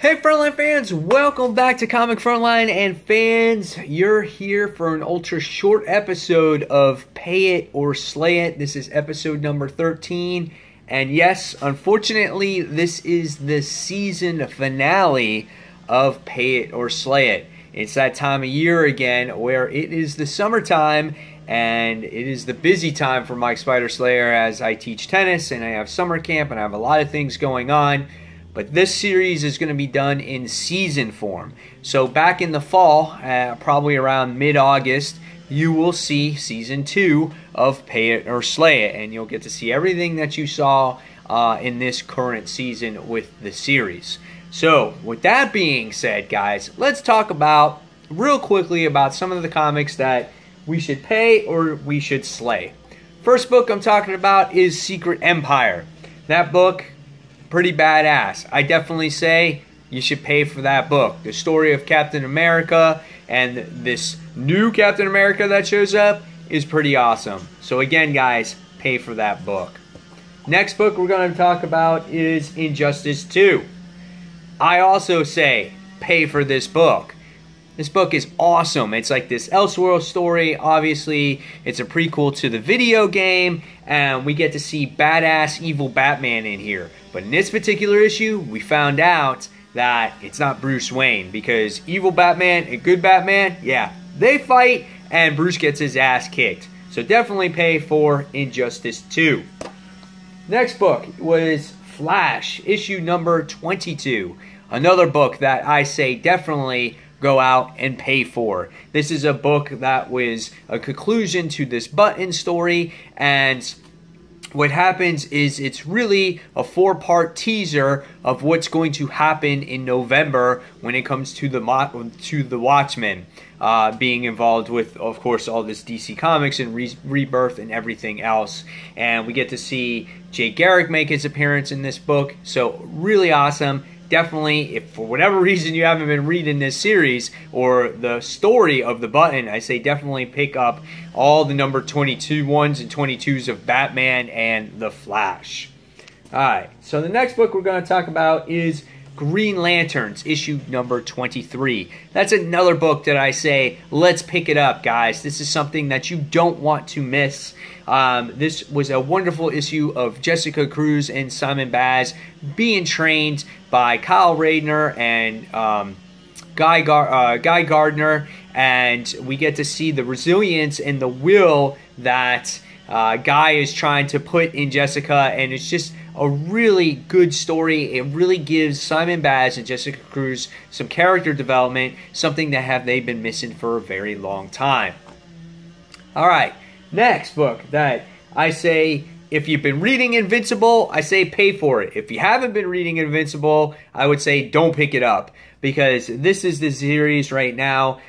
Hey Frontline fans, welcome back to Comic Frontline, and fans, you're here for an ultra short episode of Pay It or Slay It. This is episode number 13, and yes, unfortunately, this is the season finale of Pay It or Slay It. It's that time of year again where it is the summertime, and it is the busy time for Mike Spider Slayer as I teach tennis, and I have summer camp, and I have a lot of things going on. But this series is going to be done in season form. So back in the fall, probably around mid-August, you will see season 2 of Pay It or Slay It. And you'll get to see everything that you saw in this current season with the series. So with that being said, guys, let's talk about, real quickly, about some of the comics that we should pay or we should slay. First book I'm talking about is Secret Empire. That book, pretty badass. I definitely say you should pay for that book. The story of Captain America and this new Captain America that shows up is pretty awesome. So again, guys, pay for that book. Next book we're going to talk about is Injustice 2. I also say pay for this book. This book is awesome. It's like this Elseworld story. Obviously, it's a prequel to the video game, and we get to see badass evil Batman in here. But in this particular issue, we found out that it's not Bruce Wayne, because evil Batman and good Batman, yeah, they fight, and Bruce gets his ass kicked. So definitely pay for Injustice 2. Next book was Flash, issue number 22. Another book that I say definitely go out and pay for. This is a book that was a conclusion to this Button story, and what happens is it's really a 4-part teaser of what's going to happen in November when it comes to the Watchmen being involved with, of course, all this DC Comics and Rebirth and everything else. And we get to see Jay Garrick make his appearance in this book, so really awesome. Definitely, if for whatever reason you haven't been reading this series or the story of the Button, I say definitely pick up all the number 22 ones and 22s of Batman and the Flash. Alright, so the next book we're going to talk about is Green Lanterns, issue number 23. That's another book that I say, let's pick it up, guys. This is something that you don't want to miss. This was a wonderful issue of Jessica Cruz and Simon Baz being trained by Kyle Rayner and Guy Gardner, and we get to see the resilience and the will that Guy is trying to put in Jessica, and it's just a really good story. It really gives Simon Baz and Jessica Cruz some character development, something that they've been missing for a very long time. Alright, next book that I say, if you've been reading Invincible, I say pay for it. If you haven't been reading Invincible, I would say don't pick it up, because this is the series right now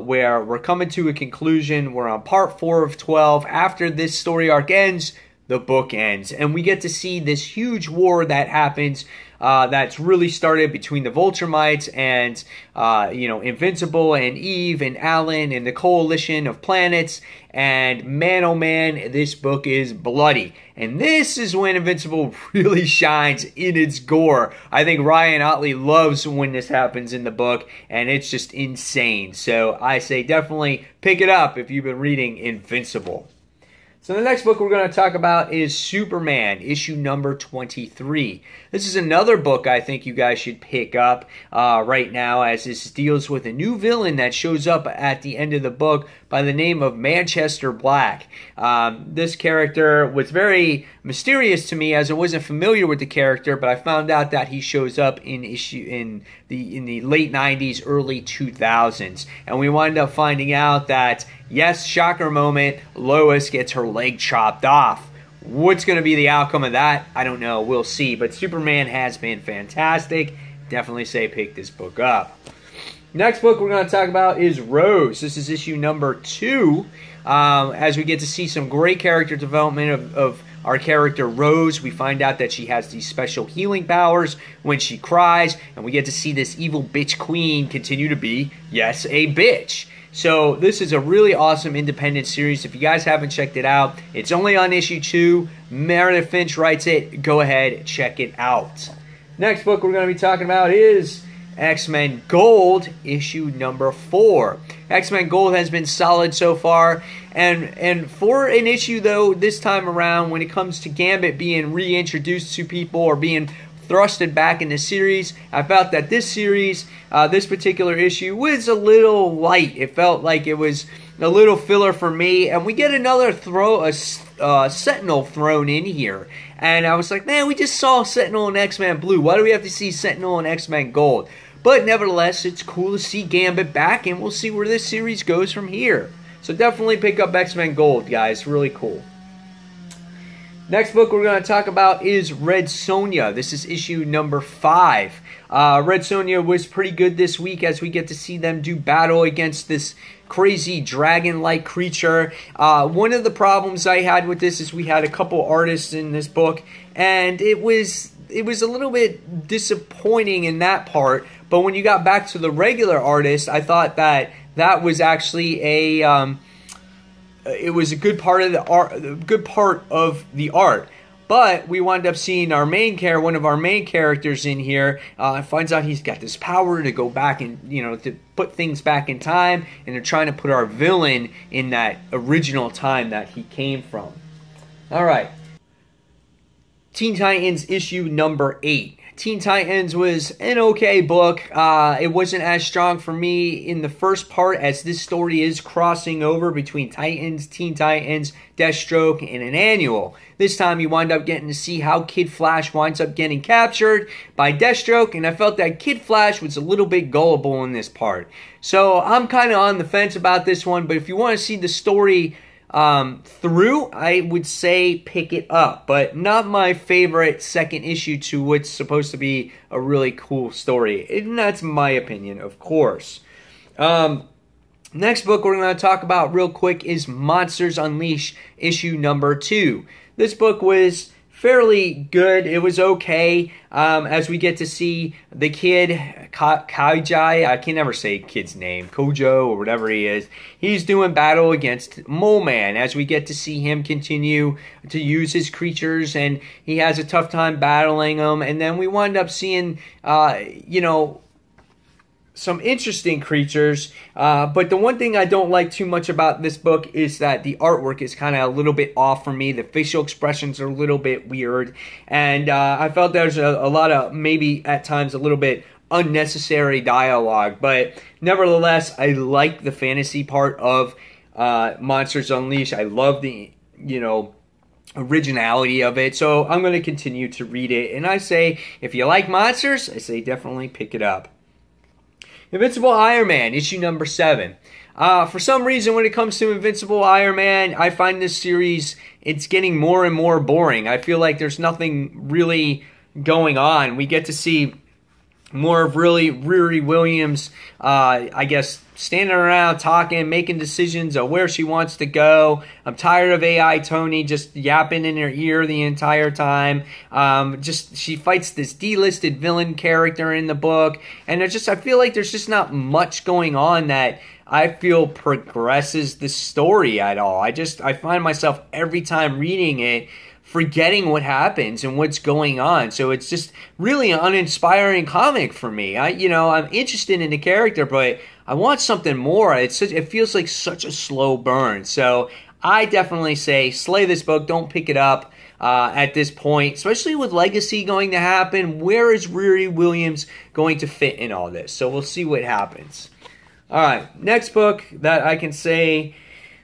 where we're coming to a conclusion. We're on part 4 of 12. After this story arc ends, the book ends, and we get to see this huge war that happens that's really started between the Vulturemites and Invincible and Eve and Alan and the coalition of planets. And man, oh man, this book is bloody, and this is when Invincible really shines in its gore. I think Ryan Otley loves when this happens in the book, and it's just insane. So I say definitely pick it up if you've been reading Invincible. So the next book we're going to talk about is Superman, issue number 23. This is another book I think you guys should pick up right now, as this deals with a new villain that shows up at the end of the book by the name of Manchester Black. This character was very mysterious to me, as I wasn't familiar with the character, but I found out that he shows up in the late 90s, early 2000s. And we wound up finding out that, yes, shocker moment, Lois gets her leg chopped off. What's going to be the outcome of that? I don't know. We'll see. But Superman has been fantastic. Definitely say pick this book up. Next book we're going to talk about is Rose. This is issue number 2. As we get to see some great character development of our character Rose. We find out that she has these special healing powers when she cries, and we get to see this evil bitch queen continue to be, yes, a bitch. So this is a really awesome independent series. If you guys haven't checked it out, it's only on issue 2. Meredith Finch writes it. Go ahead, check it out. Next book we're going to be talking about is X-Men Gold, issue number 4. X-Men Gold has been solid so far, and for an issue, though, this time around, when it comes to Gambit being reintroduced to people or being thrusted back in the series, I felt that this series, this particular issue, was a little light. It felt like it was a little filler for me, and we get another Sentinel thrown in here. And I was like, man, we just saw Sentinel and X-Men Blue. Why do we have to see Sentinel and X-Men Gold? But nevertheless, it's cool to see Gambit back, and we'll see where this series goes from here. So definitely pick up X-Men Gold, guys. Really cool. Next book we're going to talk about is Red Sonja. This is issue number 5. Red Sonja was pretty good this week as we get to see them do battle against this crazy dragon-like creature. One of the problems I had with this is we had a couple artists in this book, and it was a little bit disappointing in that part. But when you got back to the regular artist, I thought that was actually it was a good part of the art. But we wound up seeing one of our main characters in here, finds out he's got this power to go back and, to put things back in time, and they're trying to put our villain in that original time that he came from. Alright. Teen Titans issue number 8. Teen Titans was an okay book. It wasn't as strong for me in the first part, as this story is crossing over between Titans, Teen Titans, Deathstroke, and an annual. This time you wind up getting to see how Kid Flash winds up getting captured by Deathstroke, and I felt that Kid Flash was a little bit gullible in this part. So I'm kind of on the fence about this one, but if you want to see the story through, I would say pick it up, but not my favorite second issue to what's supposed to be a really cool story, and that's my opinion, of course. Next book we're going to talk about real quick is Monsters Unleashed issue number 2. This book was fairly good. It was okay, as we get to see the kid, Kaijai, I can never say kid's name, Kojo or whatever he is. He's doing battle against Mole Man, as we get to see him continue to use his creatures, and he has a tough time battling them, and then we wind up seeing, some interesting creatures, but the one thing I don't like too much about this book is that the artwork is kind of a little bit off for me. The facial expressions are a little bit weird, and I felt there's a lot of, maybe at times, a little bit unnecessary dialogue, but nevertheless, I like the fantasy part of Monsters Unleashed. I love the, originality of it, so I'm going to continue to read it, and I say, if you like monsters, I say definitely pick it up. Invincible Iron Man, issue number 7. For some reason, when it comes to Invincible Iron Man, I find this series, it's getting more and more boring. I feel like there's nothing really going on. We get to see more of really Riri Williams, I guess, standing around talking, making decisions of where she wants to go. I'm tired of AI Tony just yapping in her ear the entire time. She fights this delisted villain character in the book, and I feel like there's just not much going on that I feel progresses the story at all. I find myself every time reading it forgetting what happens and what's going on. So it's just really an uninspiring comic for me. I'm interested in the character, but I want something more. It feels like such a slow burn. So I definitely say slay this book. Don't pick it up at this point, especially with Legacy going to happen. Where is Riri Williams going to fit in all this? So we'll see what happens. All right, next book that I can say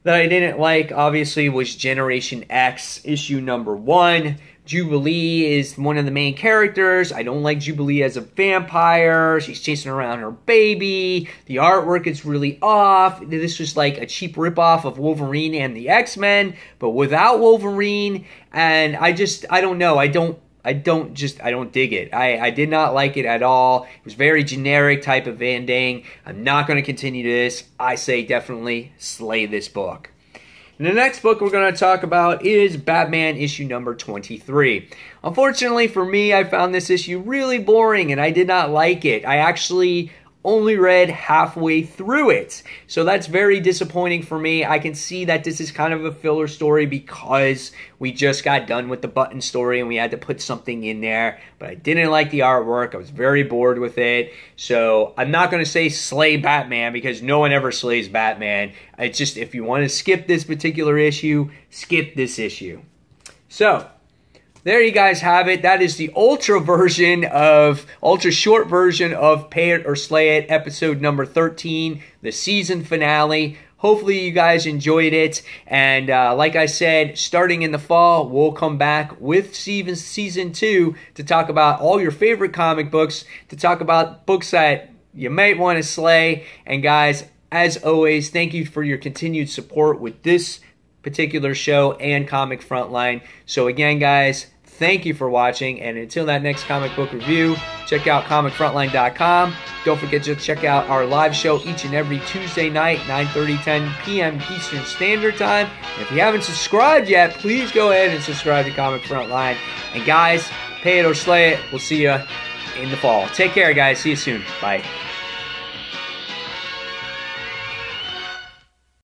that I didn't like, obviously, was Generation X, issue number 1. Jubilee is one of the main characters. I don't like Jubilee as a vampire. She's chasing around her baby. The artwork is really off. This was like a cheap ripoff of Wolverine and the X-Men, but without Wolverine. And I don't know. I don't dig it. I did not like it at all. It was very generic type of ending. I'm not going to continue this. I say definitely slay this book. And the next book we're going to talk about is Batman issue number 23. Unfortunately for me, I found this issue really boring and I did not like it. I actually only read halfway through it. So that's very disappointing for me. I can see that this is kind of a filler story because we just got done with the Button story and we had to put something in there. But I didn't like the artwork. I was very bored with it. So I'm not going to say slay Batman because no one ever slays Batman. It's just if you want to skip this particular issue, skip this issue. So there you guys have it. That is the ultra short version of Pay It or Slay It, episode number 13, the season finale. Hopefully you guys enjoyed it. And like I said, starting in the fall, we'll come back with season 2 to talk about all your favorite comic books, to talk about books that you might want to slay. And guys, as always, thank you for your continued support with this particular show and Comic Frontline. So again, guys, thank you for watching, and until that next comic book review, check out comicfrontline.com. Don't forget to check out our live show each and every Tuesday night, 9:30, 10 p.m. Eastern Standard Time. And if you haven't subscribed yet, please go ahead and subscribe to Comic Frontline. And guys, pay it or slay it. We'll see you in the fall. Take care, guys. See you soon. Bye.